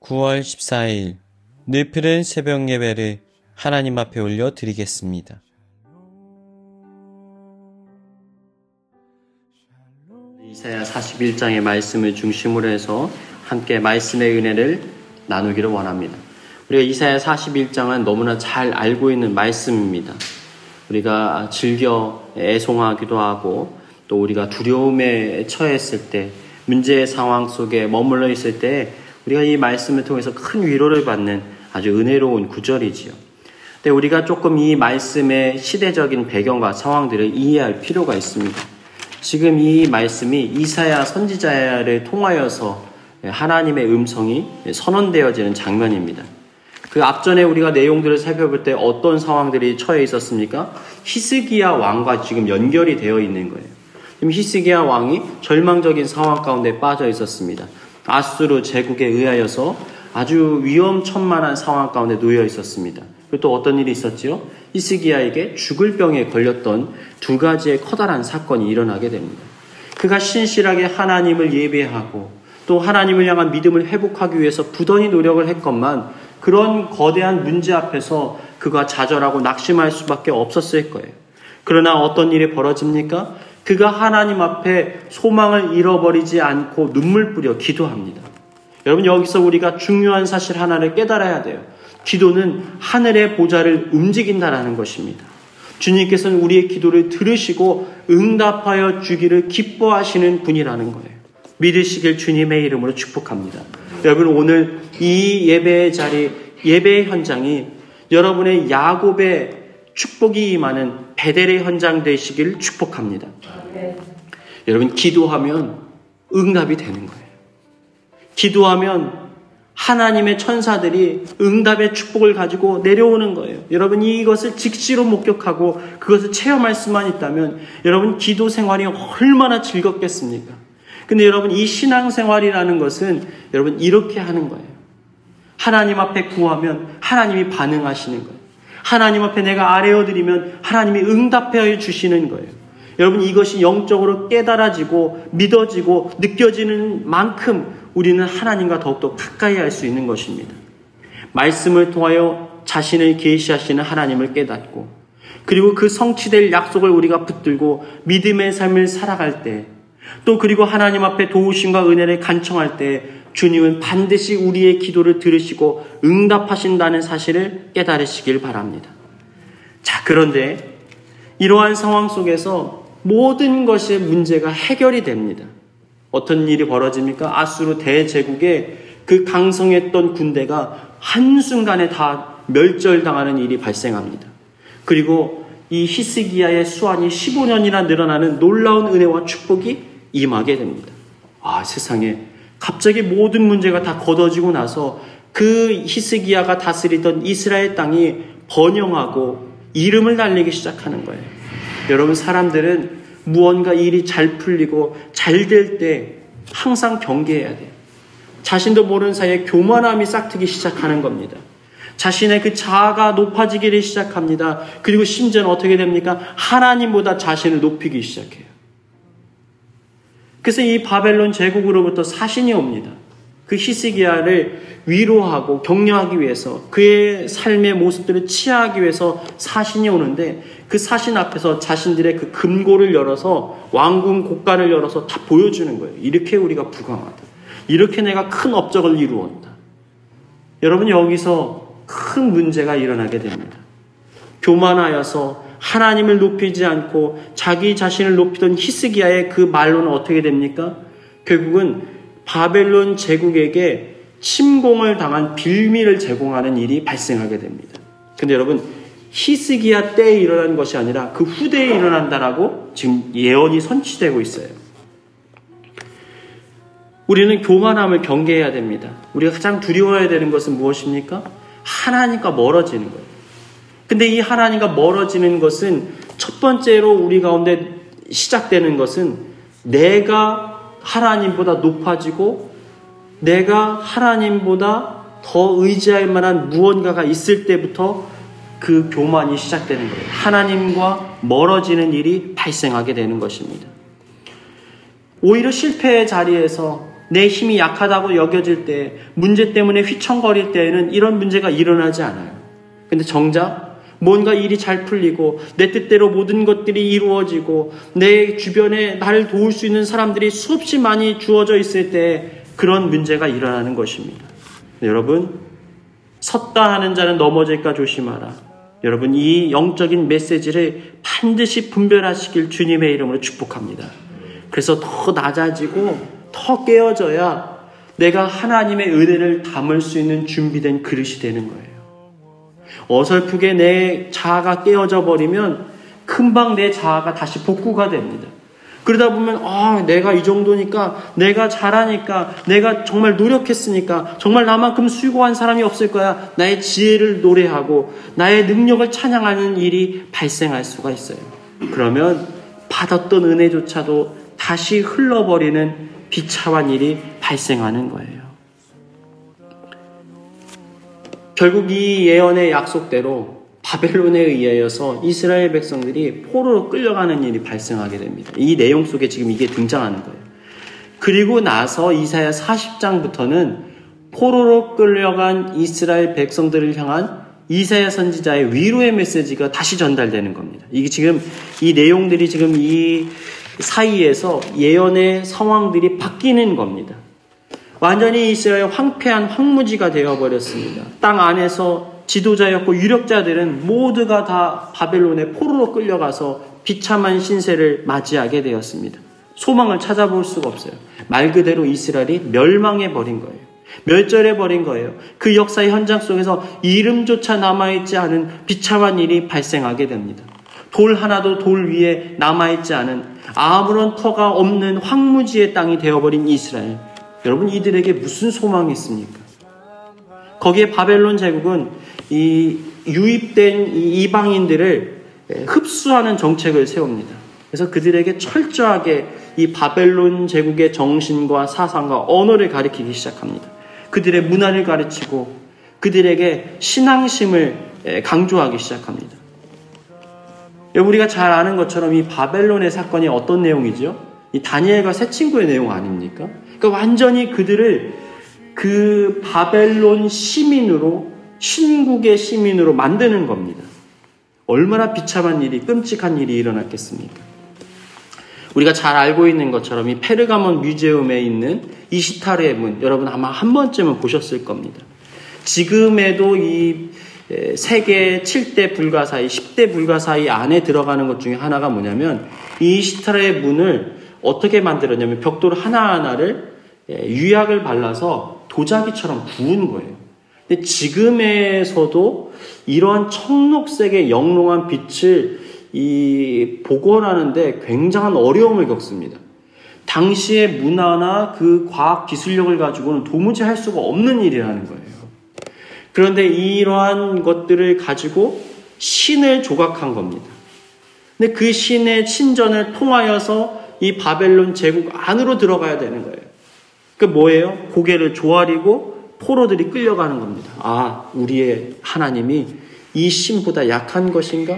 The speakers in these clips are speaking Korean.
(9월 14일) 늘푸른 새벽 예배를 하나님 앞에 올려 드리겠습니다. 이사야 41장의 말씀을 중심으로 해서 함께 말씀의 은혜를 나누기를 원합니다. 우리가 이사야 41장은 너무나 잘 알고 있는 말씀입니다. 우리가 즐겨 애송하기도 하고 또 우리가 두려움에 처했을 때, 문제의 상황 속에 머물러 있을 때 우리가 이 말씀을 통해서 큰 위로를 받는 아주 은혜로운 구절이지요. 근데 우리가 조금 이 말씀의 시대적인 배경과 상황들을 이해할 필요가 있습니다. 지금 이 말씀이 이사야 선지자를 통하여서 하나님의 음성이 선언되어지는 장면입니다. 그 앞전에 우리가 내용들을 살펴볼 때 어떤 상황들이 처해 있었습니까? 히스기야 왕과 지금 연결이 되어 있는 거예요. 지금 히스기야 왕이 절망적인 상황 가운데 빠져 있었습니다. 아수르 제국에 의하여서 아주 위험천만한 상황 가운데 놓여 있었습니다. 그리고 또 어떤 일이 있었지요? 히스기야에게 죽을 병에 걸렸던 두 가지의 커다란 사건이 일어나게 됩니다. 그가 신실하게 하나님을 예배하고 또 하나님을 향한 믿음을 회복하기 위해서 부단히 노력을 했건만 그런 거대한 문제 앞에서 그가 좌절하고 낙심할 수밖에 없었을 거예요. 그러나 어떤 일이 벌어집니까? 그가 하나님 앞에 소망을 잃어버리지 않고 눈물 뿌려 기도합니다. 여러분, 여기서 우리가 중요한 사실 하나를 깨달아야 돼요. 기도는 하늘의 보좌를 움직인다라는 것입니다. 주님께서는 우리의 기도를 들으시고 응답하여 주기를 기뻐하시는 분이라는 거예요. 믿으시길 주님의 이름으로 축복합니다. 여러분, 오늘 이 예배의 자리, 예배의 현장이 여러분의 야곱의 축복이 임하는 베델의 현장 되시길 축복합니다. 여러분, 기도하면 응답이 되는 거예요. 기도하면 하나님의 천사들이 응답의 축복을 가지고 내려오는 거예요. 여러분, 이것을 직시로 목격하고 그것을 체험할 수만 있다면 여러분, 기도 생활이 얼마나 즐겁겠습니까? 근데 여러분, 이 신앙생활이라는 것은 여러분 이렇게 하는 거예요. 하나님 앞에 구하면 하나님이 반응하시는 거예요. 하나님 앞에 내가 아뢰어드리면 하나님이 응답하여 주시는 거예요. 여러분, 이것이 영적으로 깨달아지고 믿어지고 느껴지는 만큼 우리는 하나님과 더욱더 가까이 할 수 있는 것입니다. 말씀을 통하여 자신을 계시하시는 하나님을 깨닫고, 그리고 그 성취될 약속을 우리가 붙들고 믿음의 삶을 살아갈 때, 또 그리고 하나님 앞에 도우심과 은혜를 간청할 때 주님은 반드시 우리의 기도를 들으시고 응답하신다는 사실을 깨달으시길 바랍니다. 자, 그런데 이러한 상황 속에서 모든 것의 문제가 해결이 됩니다. 어떤 일이 벌어집니까? 아수르 대제국의 그 강성했던 군대가 한순간에 다 멸절당하는 일이 발생합니다. 그리고 이 히스기야의 수완이 15년이나 늘어나는 놀라운 은혜와 축복이 임하게 됩니다. 아, 세상에 갑자기 모든 문제가 다 걷어지고 나서 그 히스기야가 다스리던 이스라엘 땅이 번영하고 이름을 날리기 시작하는 거예요. 여러분, 사람들은 무언가 일이 잘 풀리고 잘 될 때 항상 경계해야 돼요. 자신도 모르는 사이에 교만함이 싹트기 시작하는 겁니다. 자신의 그 자아가 높아지기를 시작합니다. 그리고 심지어는 어떻게 됩니까? 하나님보다 자신을 높이기 시작해요. 그래서 이 바벨론 제국으로부터 사신이 옵니다. 그 히스기야를 위로하고 격려하기 위해서, 그의 삶의 모습들을 치하하기 위해서 사신이 오는데, 그 사신 앞에서 자신들의 그 금고를 열어서, 왕궁 고가를 열어서 다 보여주는 거예요. 이렇게 우리가 부강하다. 이렇게 내가 큰 업적을 이루었다. 여러분, 여기서 큰 문제가 일어나게 됩니다. 교만하여서 하나님을 높이지 않고 자기 자신을 높이던 히스기야의 그 말로는 어떻게 됩니까? 결국은 바벨론 제국에게 침공을 당한 빌미를 제공하는 일이 발생하게 됩니다. 근데 여러분, 히스기야 때에 일어난 것이 아니라 그 후대에 일어난다라고 지금 예언이 선취되고 있어요. 우리는 교만함을 경계해야 됩니다. 우리가 가장 두려워해야 되는 것은 무엇입니까? 하나님과 멀어지는 거예요. 근데 이 하나님과 멀어지는 것은 첫 번째로 우리 가운데 시작되는 것은 내가 하나님보다 높아지고 내가 하나님보다 더 의지할 만한 무언가가 있을 때부터 그 교만이 시작되는 거예요. 하나님과 멀어지는 일이 발생하게 되는 것입니다. 오히려 실패의 자리에서 내 힘이 약하다고 여겨질 때, 문제 때문에 휘청거릴 때에는 이런 문제가 일어나지 않아요. 근데 정작 뭔가 일이 잘 풀리고 내 뜻대로 모든 것들이 이루어지고 내 주변에 나를 도울 수 있는 사람들이 수없이 많이 주어져 있을 때 그런 문제가 일어나는 것입니다. 여러분, 섰다 하는 자는 넘어질까 조심하라. 여러분, 이 영적인 메시지를 반드시 분별하시길 주님의 이름으로 축복합니다. 그래서 더 낮아지고 더 깨어져야 내가 하나님의 은혜를 담을 수 있는 준비된 그릇이 되는 거예요. 어설프게 내 자아가 깨어져 버리면 금방 내 자아가 다시 복구가 됩니다. 그러다 보면 내가 이 정도니까, 내가 잘하니까, 내가 정말 노력했으니까 정말 나만큼 수고한 사람이 없을 거야. 나의 지혜를 노래하고 나의 능력을 찬양하는 일이 발생할 수가 있어요. 그러면 받았던 은혜조차도 다시 흘러버리는 비참한 일이 발생하는 거예요. 결국 이 예언의 약속대로 바벨론에 의하여서 이스라엘 백성들이 포로로 끌려가는 일이 발생하게 됩니다. 이 내용 속에 지금 이게 등장하는 거예요. 그리고 나서 이사야 40장부터는 포로로 끌려간 이스라엘 백성들을 향한 이사야 선지자의 위로의 메시지가 다시 전달되는 겁니다. 이게 지금 이 내용들이 지금 이 사이에서 예언의 상황들이 바뀌는 겁니다. 완전히 이스라엘 황폐한 황무지가 되어버렸습니다. 땅 안에서 지도자였고 유력자들은 모두가 다 바벨론의 포로로 끌려가서 비참한 신세를 맞이하게 되었습니다. 소망을 찾아볼 수가 없어요. 말 그대로 이스라엘이 멸망해버린 거예요. 멸절해버린 거예요. 그 역사의 현장 속에서 이름조차 남아있지 않은 비참한 일이 발생하게 됩니다. 돌 하나도 돌 위에 남아있지 않은 아무런 터가 없는 황무지의 땅이 되어버린 이스라엘. 여러분, 이들에게 무슨 소망이 있습니까? 거기에 바벨론 제국은 이 유입된 이 이방인들을 흡수하는 정책을 세웁니다. 그래서 그들에게 철저하게 이 바벨론 제국의 정신과 사상과 언어를 가르치기 시작합니다. 그들의 문화를 가르치고 그들에게 신앙심을 강조하기 시작합니다. 우리가 잘 아는 것처럼 이 바벨론의 사건이 어떤 내용이죠? 이 다니엘과 세 친구의 내용 아닙니까? 그러니까 완전히 그들을 그 바벨론 시민으로, 신국의 시민으로 만드는 겁니다. 얼마나 비참한 일이, 끔찍한 일이 일어났겠습니까? 우리가 잘 알고 있는 것처럼 이 페르가몬 뮤지엄에 있는 이시타르의 문, 여러분 아마 한 번쯤은 보셨을 겁니다. 지금에도 이 세계 7대 불가사의, 10대 불가사의 안에 들어가는 것 중에 하나가 뭐냐면 이 이시타르의 문을 어떻게 만들었냐면 벽돌 하나하나를 유약을 발라서 도자기처럼 구운 거예요. 근데 지금에서도 이러한 청록색의 영롱한 빛을 복원하는데 굉장한 어려움을 겪습니다. 당시의 문화나 그 과학 기술력을 가지고는 도무지 할 수가 없는 일이라는 거예요. 그런데 이러한 것들을 가지고 신을 조각한 겁니다. 근데 그 신의 신전을 통하여서 이 바벨론 제국 안으로 들어가야 되는 거예요. 그 뭐예요? 고개를 조아리고 포로들이 끌려가는 겁니다. 아, 우리의 하나님이 이 신보다 약한 것인가?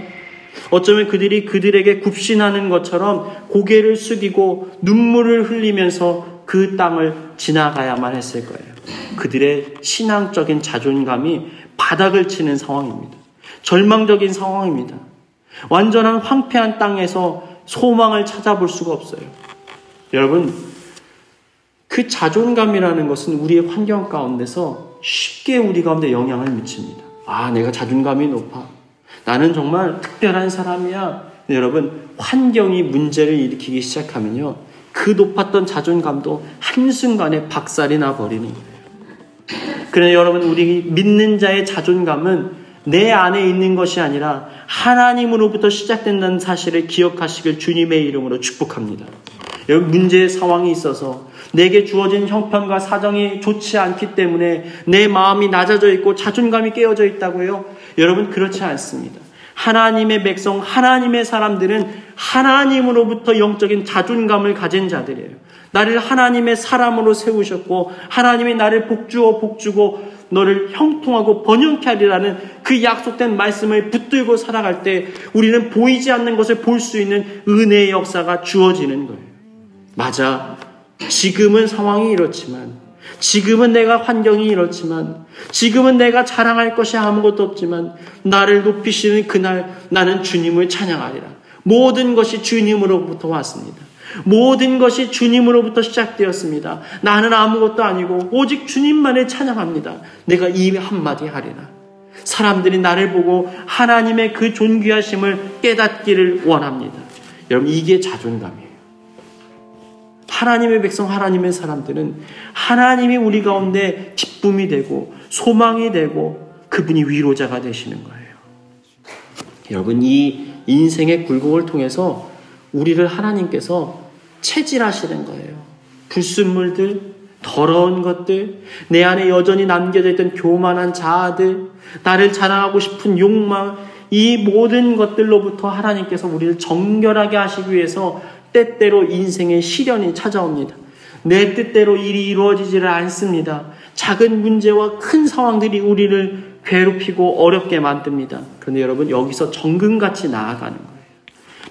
어쩌면 그들에게 굽신하는 것처럼 고개를 숙이고 눈물을 흘리면서 그 땅을 지나가야만 했을 거예요. 그들의 신앙적인 자존감이 바닥을 치는 상황입니다. 절망적인 상황입니다. 완전한 황폐한 땅에서 소망을 찾아볼 수가 없어요. 여러분, 그 자존감이라는 것은 우리의 환경 가운데서 쉽게 우리 가운데 영향을 미칩니다. 아, 내가 자존감이 높아. 나는 정말 특별한 사람이야. 여러분, 환경이 문제를 일으키기 시작하면요, 그 높았던 자존감도 한순간에 박살이 나버리는 거예요. 그러나 여러분, 우리 믿는 자의 자존감은 내 안에 있는 것이 아니라 하나님으로부터 시작된다는 사실을 기억하시길 주님의 이름으로 축복합니다. 여러분, 문제의 상황이 있어서 내게 주어진 형편과 사정이 좋지 않기 때문에 내 마음이 낮아져 있고 자존감이 깨어져 있다고요? 여러분, 그렇지 않습니다. 하나님의 백성, 하나님의 사람들은 하나님으로부터 영적인 자존감을 가진 자들이에요. 나를 하나님의 사람으로 세우셨고 하나님이 나를 복주고 너를 형통하고 번영케 하리라는 그 약속된 말씀을 붙들고 살아갈 때 우리는 보이지 않는 것을 볼 수 있는 은혜의 역사가 주어지는 거예요. 맞아. 지금은 상황이 이렇지만, 지금은 내가 환경이 이렇지만, 지금은 내가 자랑할 것이 아무것도 없지만 나를 높이시는 그날 나는 주님을 찬양하리라. 모든 것이 주님으로부터 왔습니다. 모든 것이 주님으로부터 시작되었습니다. 나는 아무것도 아니고 오직 주님만을 찬양합니다. 내가 이 한마디 하리라. 사람들이 나를 보고 하나님의 그 존귀하심을 깨닫기를 원합니다. 여러분, 이게 자존감이에요. 하나님의 백성, 하나님의 사람들은 하나님이 우리 가운데 기쁨이 되고 소망이 되고 그분이 위로자가 되시는 거예요. 여러분, 이 인생의 굴곡을 통해서 우리를 하나님께서 체질하시는 거예요. 불순물들, 더러운 것들, 내 안에 여전히 남겨져 있던 교만한 자아들, 나를 자랑하고 싶은 욕망, 이 모든 것들로부터 하나님께서 우리를 정결하게 하시기 위해서 때때로 인생의 시련이 찾아옵니다. 내 뜻대로 일이 이루어지지를 않습니다. 작은 문제와 큰 상황들이 우리를 괴롭히고 어렵게 만듭니다. 그런데 여러분, 여기서 정금같이 나아가는 거예요.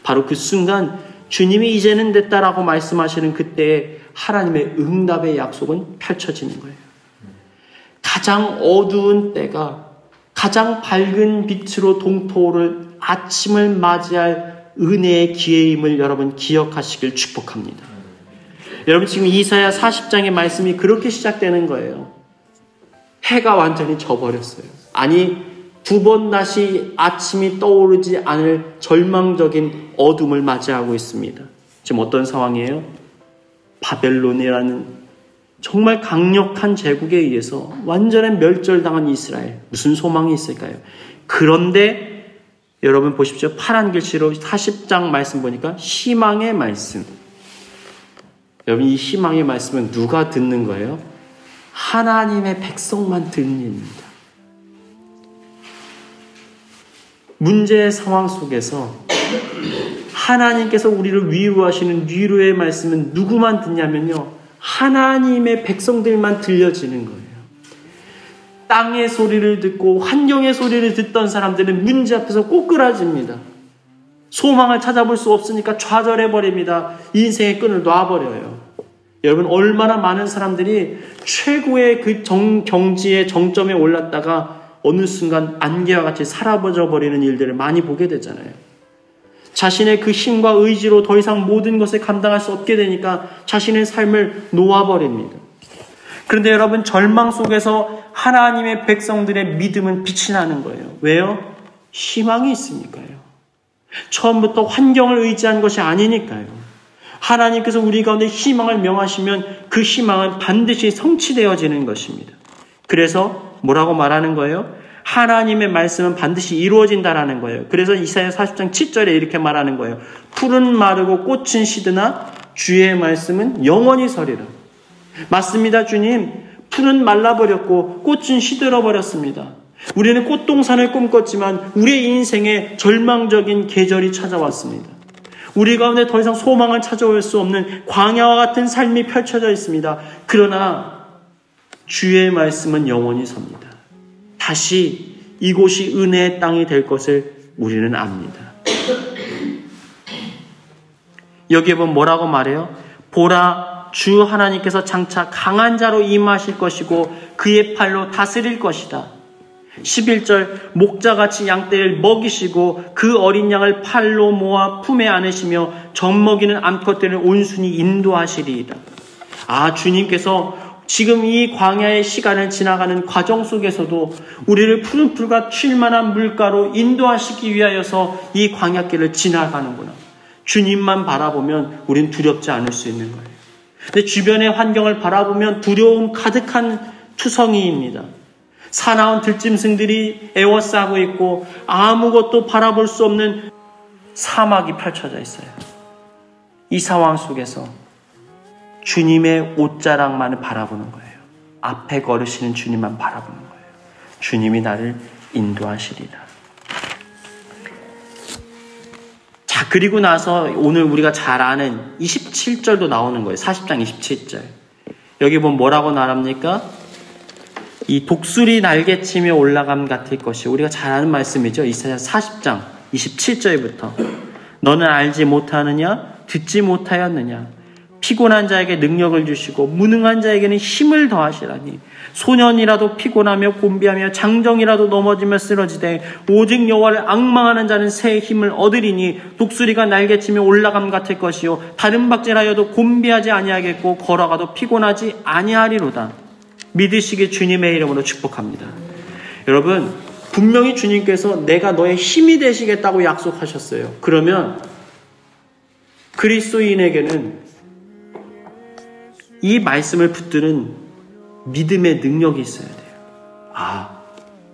바로 그 순간 주님이 이제는 됐다라고 말씀하시는 그때에 하나님의 응답의 약속은 펼쳐지는 거예요. 가장 어두운 때가 가장 밝은 빛으로 동토오를 아침을 맞이할 은혜의 기회임을 여러분 기억하시길 축복합니다. 여러분, 지금 이사야 40장의 말씀이 그렇게 시작되는 거예요. 해가 완전히 져버렸어요. 아니, 두 번 다시 아침이 떠오르지 않을 절망적인 어둠을 맞이하고 있습니다. 지금 어떤 상황이에요? 바벨론이라는 정말 강력한 제국에 의해서 완전히 멸절당한 이스라엘. 무슨 소망이 있을까요? 그런데 여러분 보십시오. 파란 글씨로 40장 말씀 보니까 희망의 말씀. 여러분, 이 희망의 말씀은 누가 듣는 거예요? 하나님의 백성만 듣는 일입니다. 문제의 상황 속에서 하나님께서 우리를 위로하시는 위로의 말씀은 누구만 듣냐면요, 하나님의 백성들만 들려지는 거예요. 땅의 소리를 듣고 환경의 소리를 듣던 사람들은 문제 앞에서 꼬꾸라집니다. 소망을 찾아볼 수 없으니까 좌절해버립니다. 인생의 끈을 놔버려요. 여러분, 얼마나 많은 사람들이 최고의 그 경지의 정점에 올랐다가 어느 순간 안개와 같이 사라져버리는 일들을 많이 보게 되잖아요. 자신의 그 힘과 의지로 더 이상 모든 것을 감당할 수 없게 되니까 자신의 삶을 놓아버립니다. 그런데 여러분, 절망 속에서 하나님의 백성들의 믿음은 빛이 나는 거예요. 왜요? 희망이 있으니까요. 처음부터 환경을 의지한 것이 아니니까요. 하나님께서 우리 가운데 희망을 명하시면 그 희망은 반드시 성취되어지는 것입니다. 그래서 뭐라고 말하는 거예요? 하나님의 말씀은 반드시 이루어진다라는 거예요. 그래서 이사야 40장 7절에 이렇게 말하는 거예요. 풀은 마르고 꽃은 시드나 주의 말씀은 영원히 서리라. 맞습니다, 주님. 풀은 말라버렸고 꽃은 시들어버렸습니다. 우리는 꽃동산을 꿈꿨지만 우리의 인생에 절망적인 계절이 찾아왔습니다. 우리 가운데 더 이상 소망을 찾아올 수 없는 광야와 같은 삶이 펼쳐져 있습니다. 그러나 주의 말씀은 영원히 섭니다. 다시 이곳이 은혜의 땅이 될 것을 우리는 압니다. 여기에 보면 뭐라고 말해요? 보라, 주 하나님께서 장차 강한 자로 임하실 것이고 그의 팔로 다스릴 것이다. 11절, 목자같이 양떼를 먹이시고 그 어린 양을 팔로 모아 품에 안으시며 젖먹이는 암컷들을 온순히 인도하시리이다. 주님께서 지금 이 광야의 시간을 지나가는 과정 속에서도 우리를 푸른 풀과 쉴만한 물가로 인도하시기 위하여서 이 광야길을 지나가는구나. 주님만 바라보면 우린 두렵지 않을 수 있는 거예요. 근데 주변의 환경을 바라보면 두려움 가득한 투성이입니다. 사나운 들짐승들이 에워싸고 있고 아무것도 바라볼 수 없는 사막이 펼쳐져 있어요. 이 상황 속에서 주님의 옷자락만을 바라보는 거예요. 앞에 걸으시는 주님만 바라보는 거예요. 주님이 나를 인도하시리라. 자, 그리고 나서 오늘 우리가 잘 아는 27절도 나오는 거예요. 40장 27절. 여기 보면 뭐라고 말합니까? 이 독수리 날개치며 올라감 같을 것이, 우리가 잘 아는 말씀이죠. 이사야 40장 27절부터 너는 알지 못하느냐? 듣지 못하였느냐? 피곤한 자에게 능력을 주시고 무능한 자에게는 힘을 더하시라니. 소년이라도 피곤하며 곤비하며 장정이라도 넘어지며 쓰러지되 오직 여호와를 앙망하는 자는 새 힘을 얻으리니 독수리가 날개치며 올라감 같을 것이요 다른 박질하여도 곤비하지 아니하겠고 걸어가도 피곤하지 아니하리로다. 믿으시기 주님의 이름으로 축복합니다. 여러분, 분명히 주님께서 내가 너의 힘이 되시겠다고 약속하셨어요. 그러면 그리스도인에게는 이 말씀을 붙드는 믿음의 능력이 있어야 돼요.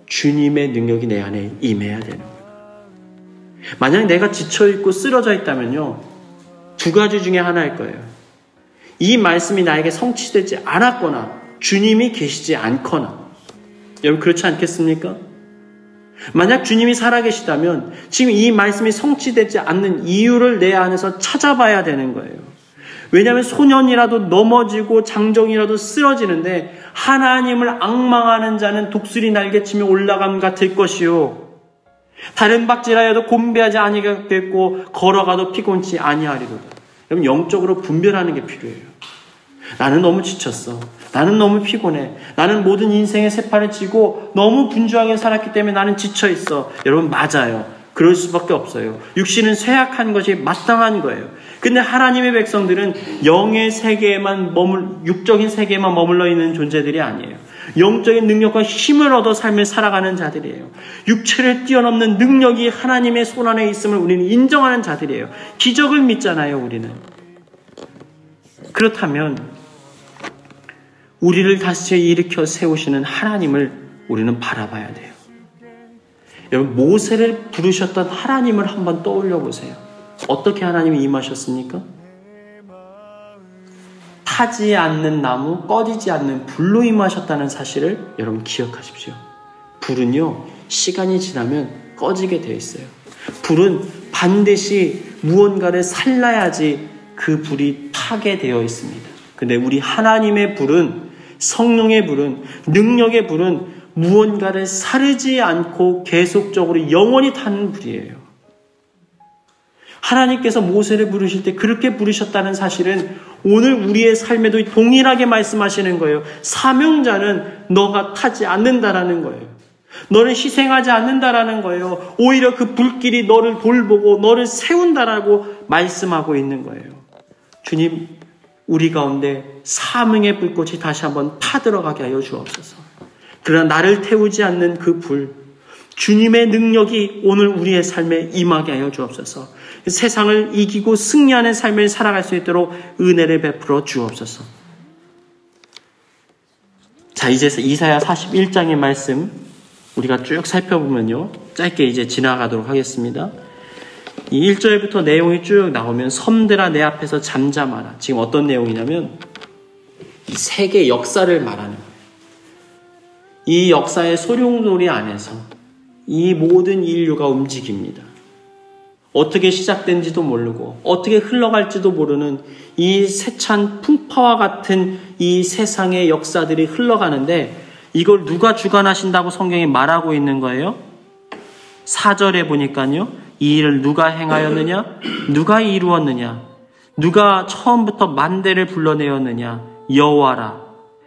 주님의 능력이 내 안에 임해야 되는 거예요. 만약 내가 지쳐있고 쓰러져 있다면요, 두 가지 중에 하나일 거예요. 이 말씀이 나에게 성취되지 않았거나 주님이 계시지 않거나. 여러분, 그렇지 않겠습니까? 만약 주님이 살아계시다면 지금 이 말씀이 성취되지 않는 이유를 내 안에서 찾아봐야 되는 거예요. 왜냐하면 소년이라도 넘어지고 장정이라도 쓰러지는데 하나님을 앙망하는 자는 독수리 날개치며 올라감 같을 것이요 다른 박질하여도 곤비하지 아니하겠고 걸어가도 피곤치 아니하리로다. 여러분, 영적으로 분별하는 게 필요해요. 나는 너무 지쳤어. 나는 너무 피곤해. 나는 모든 인생의 세판을 쥐고 너무 분주하게 살았기 때문에 나는 지쳐있어. 여러분, 맞아요. 그럴 수밖에 없어요. 육신은 쇠약한 것이 마땅한 거예요. 근데 하나님의 백성들은 영의 세계에만 육적인 세계에만 머물러 있는 존재들이 아니에요. 영적인 능력과 힘을 얻어 삶을 살아가는 자들이에요. 육체를 뛰어넘는 능력이 하나님의 손 안에 있음을 우리는 인정하는 자들이에요. 기적을 믿잖아요, 우리는. 그렇다면 우리를 다시 일으켜 세우시는 하나님을 우리는 바라봐야 돼요. 여러분, 모세를 부르셨던 하나님을 한번 떠올려 보세요. 어떻게 하나님이 임하셨습니까? 타지 않는 나무, 꺼지지 않는 불로 임하셨다는 사실을 여러분 기억하십시오. 불은요, 시간이 지나면 꺼지게 되어 있어요. 불은 반드시 무언가를 살라야지 그 불이 타게 되어 있습니다. 근데 우리 하나님의 불은, 성령의 불은, 능력의 불은 무언가를 사르지 않고 계속적으로 영원히 타는 불이에요. 하나님께서 모세를 부르실 때 그렇게 부르셨다는 사실은 오늘 우리의 삶에도 동일하게 말씀하시는 거예요. 사명자는 너가 타지 않는다라는 거예요. 너를 희생하지 않는다라는 거예요. 오히려 그 불길이 너를 돌보고 너를 세운다라고 말씀하고 있는 거예요. 주님, 우리 가운데 사명의 불꽃이 다시 한번 타들어가게 하여 주옵소서. 그러나 나를 태우지 않는 그 불, 주님의 능력이 오늘 우리의 삶에 임하게 하여 주옵소서. 세상을 이기고 승리하는 삶을 살아갈 수 있도록 은혜를 베풀어 주옵소서. 자, 이제 이사야 41장의 말씀 우리가 쭉 살펴보면요, 짧게 이제 지나가도록 하겠습니다. 이 1절부터 내용이 쭉 나오면 섬들아 내 앞에서 잠잠하라. 지금 어떤 내용이냐면 이 세계 역사를 말하는 거예요. 이 역사의 소용돌이 안에서 이 모든 인류가 움직입니다. 어떻게 시작된지도 모르고 어떻게 흘러갈지도 모르는 이 세찬 풍파와 같은 이 세상의 역사들이 흘러가는데 이걸 누가 주관하신다고 성경이 말하고 있는 거예요? 4절에 보니까요. 이 일을 누가 행하였느냐? 누가 이루었느냐? 누가 처음부터 만대를 불러내었느냐? 여호와라.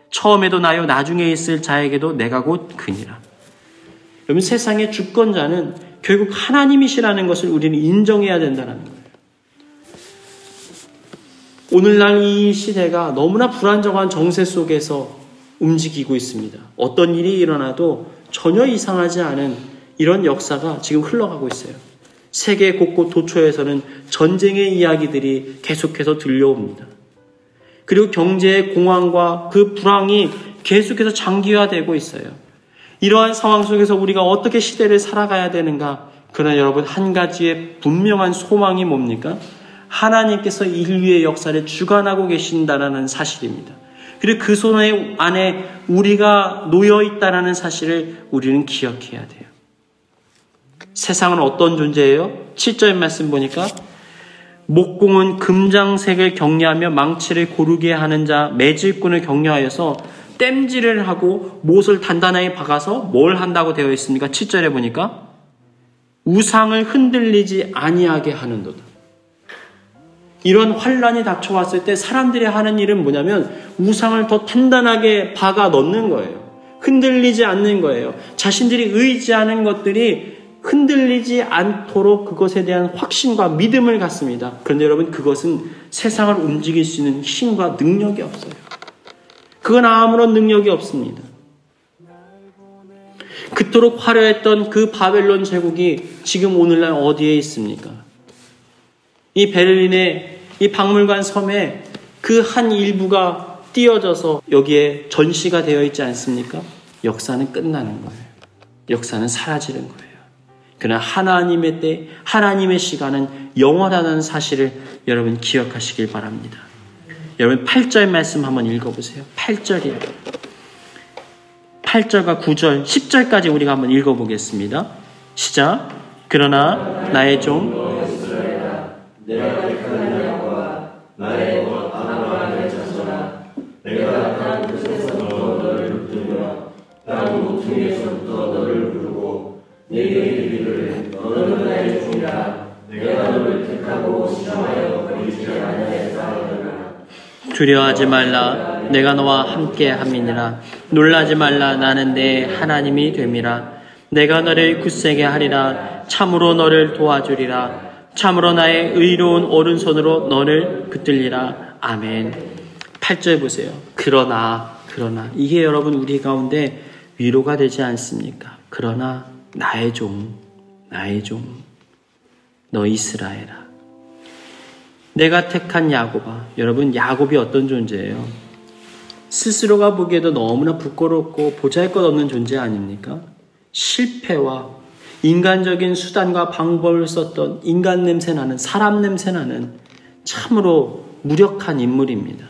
처음에도 나요 나중에 있을 자에게도 내가 곧 그니라. 여러분 세상의 주권자는 결국 하나님이시라는 것을 우리는 인정해야 된다는 거예요. 오늘날 이 시대가 너무나 불안정한 정세 속에서 움직이고 있습니다. 어떤 일이 일어나도 전혀 이상하지 않은 이런 역사가 지금 흘러가고 있어요. 세계 곳곳 도처에서는 전쟁의 이야기들이 계속해서 들려옵니다. 그리고 경제의 공황과 그 불황이 계속해서 장기화되고 있어요. 이러한 상황 속에서 우리가 어떻게 시대를 살아가야 되는가? 그러나 여러분 한 가지의 분명한 소망이 뭡니까? 하나님께서 인류의 역사를 주관하고 계신다는 사실입니다. 그리고 그 손 안에 우리가 놓여 있다는 사실을 우리는 기억해야 돼요. 세상은 어떤 존재예요? 7절 말씀 보니까 목공은 금장색을 격려하며 망치를 고르게 하는 자 매질꾼을 격려하여서 땜질을 하고 못을 단단하게 박아서 뭘 한다고 되어 있습니까? 7절에 보니까 우상을 흔들리지 아니하게 하는도다. 이런 환란이 닥쳐왔을 때 사람들이 하는 일은 뭐냐면 우상을 더 단단하게 박아 넣는 거예요. 흔들리지 않는 거예요. 자신들이 의지하는 것들이 흔들리지 않도록 그것에 대한 확신과 믿음을 갖습니다. 그런데 여러분 그것은 세상을 움직일 수 있는 힘과 능력이 없어요. 그건 아무런 능력이 없습니다. 그토록 화려했던 그 바벨론 제국이 지금 오늘날 어디에 있습니까? 이 베를린의 이 박물관 섬에 그 한 일부가 띄어져서 여기에 전시가 되어 있지 않습니까? 역사는 끝나는 거예요. 역사는 사라지는 거예요. 그러나 하나님의 때, 하나님의 시간은 영원하다는 사실을 여러분 기억하시길 바랍니다. 여러분 8절 말씀 한번 읽어보세요. 8절이에요. 8절과 9절, 10절까지 우리가 한번 읽어보겠습니다. 시작. 그러나 나의 종 내가 택한 야곱아 나의 것 아브라함의 자손아 내가 나타난 곳에서부터 너를 붙들며 땅 모퉁이에서부터 너를 부르고 내게 이르기를 너는 나의 종이라 내가 너를 택하고 시험하여 버리지 아니하였다 하더라. 두려워하지 말라 내가 너와 함께 함이니라. 놀라지 말라 나는 내 하나님이 됨이라. 내가 너를 굳세게 하리라. 참으로 너를 도와주리라. 참으로 나의 의로운 오른손으로 너를 붙들리라. 아멘. 8절 보세요. 그러나 이게 여러분 우리 가운데 위로가 되지 않습니까? 그러나 나의 종 너 이스라엘아 내가 택한 야곱아. 여러분 야곱이 어떤 존재예요? 스스로가 보기에도 너무나 부끄럽고 보잘것없는 존재 아닙니까? 실패와 인간적인 수단과 방법을 썼던 인간 냄새나는 사람 냄새나는 참으로 무력한 인물입니다.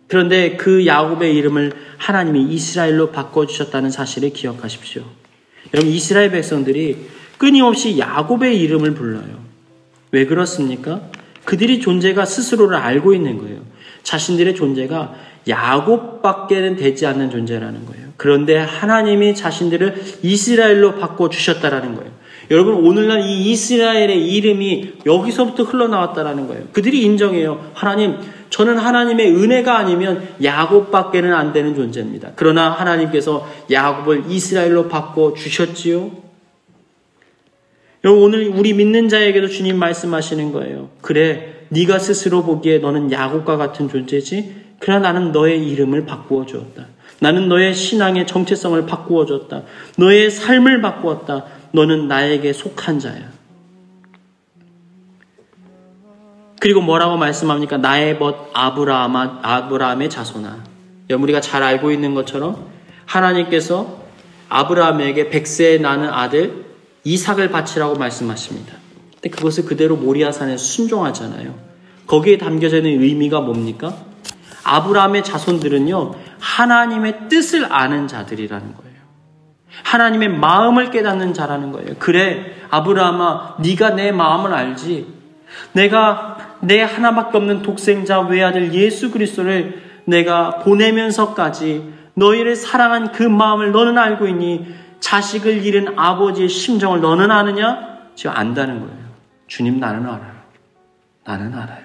그런데 그 야곱의 이름을 하나님이 이스라엘로 바꿔주셨다는 사실을 기억하십시오. 여러분 이스라엘 백성들이 끊임없이 야곱의 이름을 불러요. 왜 그렇습니까? 그들이 존재가 스스로를 알고 있는 거예요. 자신들의 존재가 야곱밖에는 되지 않는 존재라는 거예요. 그런데 하나님이 자신들을 이스라엘로 바꿔주셨다라는 거예요. 여러분 오늘날 이 이스라엘의 이름이 여기서부터 흘러나왔다라는 거예요. 그들이 인정해요. 하나님, 저는 하나님의 은혜가 아니면 야곱밖에는 안 되는 존재입니다. 그러나 하나님께서 야곱을 이스라엘로 바꿔주셨지요. 여러분 오늘 우리 믿는 자에게도 주님 말씀하시는 거예요. 그래, 네가 스스로 보기에 너는 야곱과 같은 존재지. 그러나 나는 너의 이름을 바꾸어 주었다. 나는 너의 신앙의 정체성을 바꾸어 줬다. 너의 삶을 바꾸었다. 너는 나에게 속한 자야. 그리고 뭐라고 말씀합니까? 나의 벗 아브라함의 자손아. 우리가 잘 알고 있는 것처럼 하나님께서 아브라함에게 100세에 나는 아들 이삭을 바치라고 말씀하십니다. 근데 그것을 그대로 모리아산에 순종하잖아요. 거기에 담겨져 있는 의미가 뭡니까? 아브라함의 자손들은요, 하나님의 뜻을 아는 자들이라는 거예요. 하나님의 마음을 깨닫는 자라는 거예요. 그래, 아브라함아, 네가 내 마음을 알지. 내가 내 하나밖에 없는 독생자 외아들 예수 그리스도를 내가 보내면서까지 너희를 사랑한 그 마음을 너는 알고 있니? 자식을 잃은 아버지의 심정을 너는 아느냐? 지금 안다는 거예요. 주님, 나는 알아요. 나는 알아요.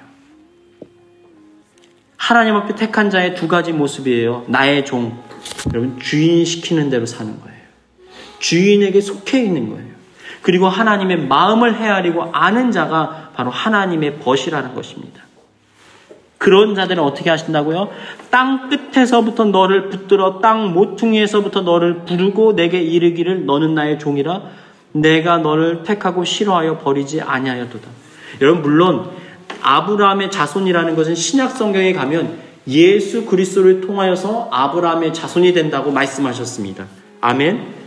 하나님 앞에 택한 자의 두 가지 모습이에요. 나의 종. 여러분, 주인 시키는 대로 사는 거예요. 주인에게 속해 있는 거예요. 그리고 하나님의 마음을 헤아리고 아는 자가 바로 하나님의 벗이라는 것입니다. 그런 자들은 어떻게 하신다고요? 땅 끝에서부터 너를 붙들어 땅 모퉁이에서부터 너를 부르고 내게 이르기를 너는 나의 종이라 내가 너를 택하고 싫어하여 버리지 아니하였도다. 여러분, 물론 아브라함의 자손이라는 것은 신약 성경에 가면 예수 그리스도를 통하여서 아브라함의 자손이 된다고 말씀하셨습니다. 아멘.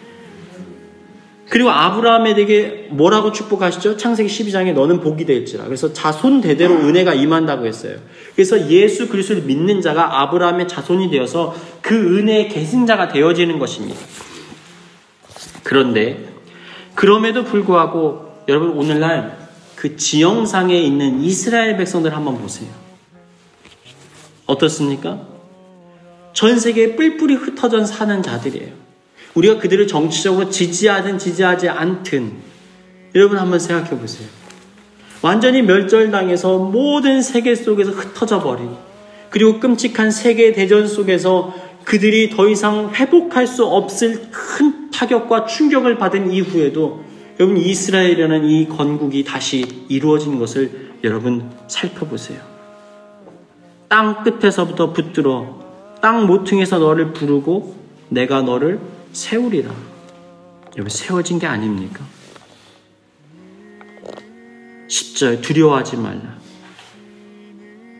그리고 아브라함에게 뭐라고 축복하시죠? 창세기 12장에 너는 복이 될지라. 그래서 자손 대대로 은혜가 임한다고 했어요. 그래서 예수 그리스도를 믿는 자가 아브라함의 자손이 되어서 그 은혜의 계승자가 되어지는 것입니다. 그런데 그럼에도 불구하고 여러분, 오늘날 그 지형상에 있는 이스라엘 백성들 한번 보세요. 어떻습니까? 전 세계에 뿔뿔이 흩어져 사는 자들이에요. 우리가 그들을 정치적으로 지지하든 지지하지 않든 여러분 한번 생각해 보세요. 완전히 멸절당해서 모든 세계 속에서 흩어져 버린, 그리고 끔찍한 세계대전 속에서 그들이 더 이상 회복할 수 없을 큰 타격과 충격을 받은 이후에도 여러분, 이스라엘이라는 이 건국이 다시 이루어진 것을 여러분 살펴보세요. 땅 끝에서부터 붙들어 땅 모퉁이에서 너를 부르고 내가 너를 세우리라. 여러분, 세워진 게 아닙니까? 10절, 두려워하지 말라.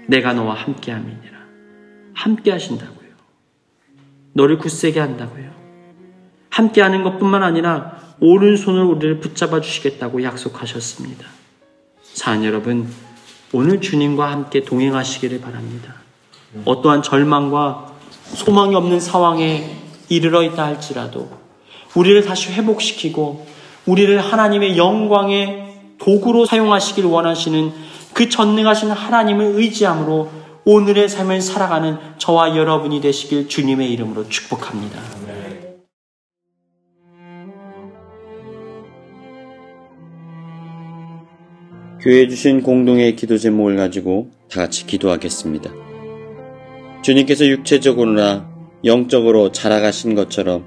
내가 너와 함께함이니라. 함께 하신다고요. 너를 굳세게 한다고요. 함께하는 것뿐만 아니라 오른손으로 우리를 붙잡아 주시겠다고 약속하셨습니다. 사랑 여러분, 오늘 주님과 함께 동행하시기를 바랍니다. 어떠한 절망과 소망이 없는 상황에 이르러 있다 할지라도 우리를 다시 회복시키고 우리를 하나님의 영광의 도구로 사용하시길 원하시는 그 전능하신 하나님을 의지함으로 오늘의 삶을 살아가는 저와 여러분이 되시길 주님의 이름으로 축복합니다. 교회에 주신 공동의 기도 제목을 가지고 다 같이 기도하겠습니다. 주님께서 육체적으로나 영적으로 자라가신 것처럼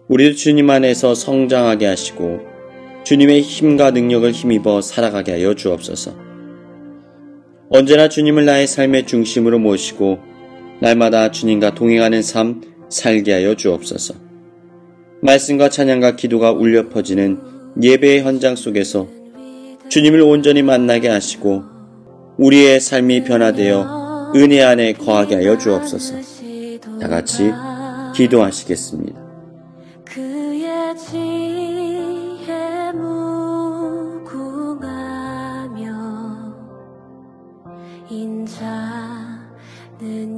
우리도 주님 안에서 성장하게 하시고 주님의 힘과 능력을 힘입어 살아가게 하여 주옵소서. 언제나 주님을 나의 삶의 중심으로 모시고 날마다 주님과 동행하는 삶 살게 하여 주옵소서. 말씀과 찬양과 기도가 울려 퍼지는 예배의 현장 속에서 주님을 온전히 만나게 하시고 우리의 삶이 변화되어 은혜 안에 거하게 하여 주옵소서. 다 같이 기도하시겠습니다. 그의 지혜 무궁하며 인자는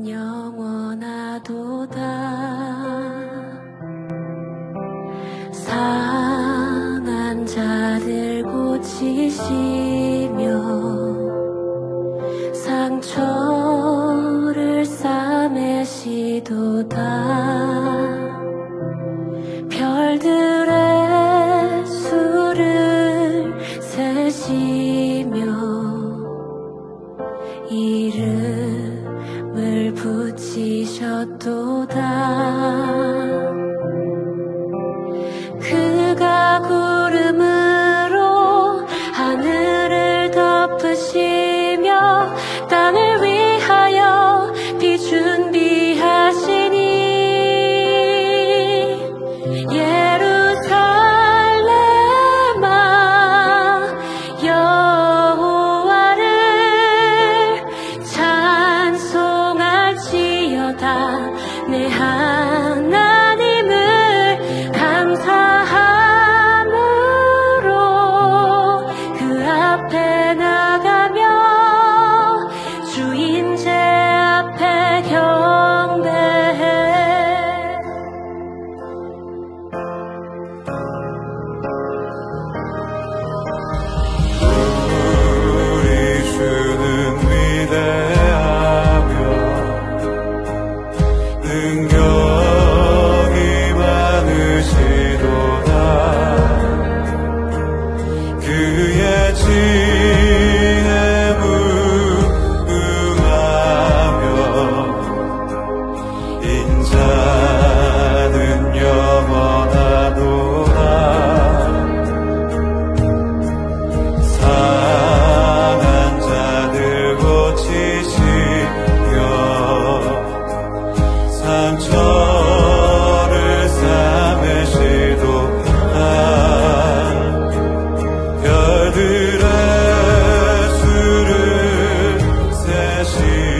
영원하도다. 상한 자들 고치시며 상처를 싸매시도다. 별들의 수를 세시며 이름을 붙이셨도다. 그가 구름으로 하늘을 덮으시며 땅을 위하여 비 준비하시니 그의 지혜 무궁하며 인자는 영원하도다. 상한 자들 고치시며 상처를 싸매시도다. 별들의 수를 세시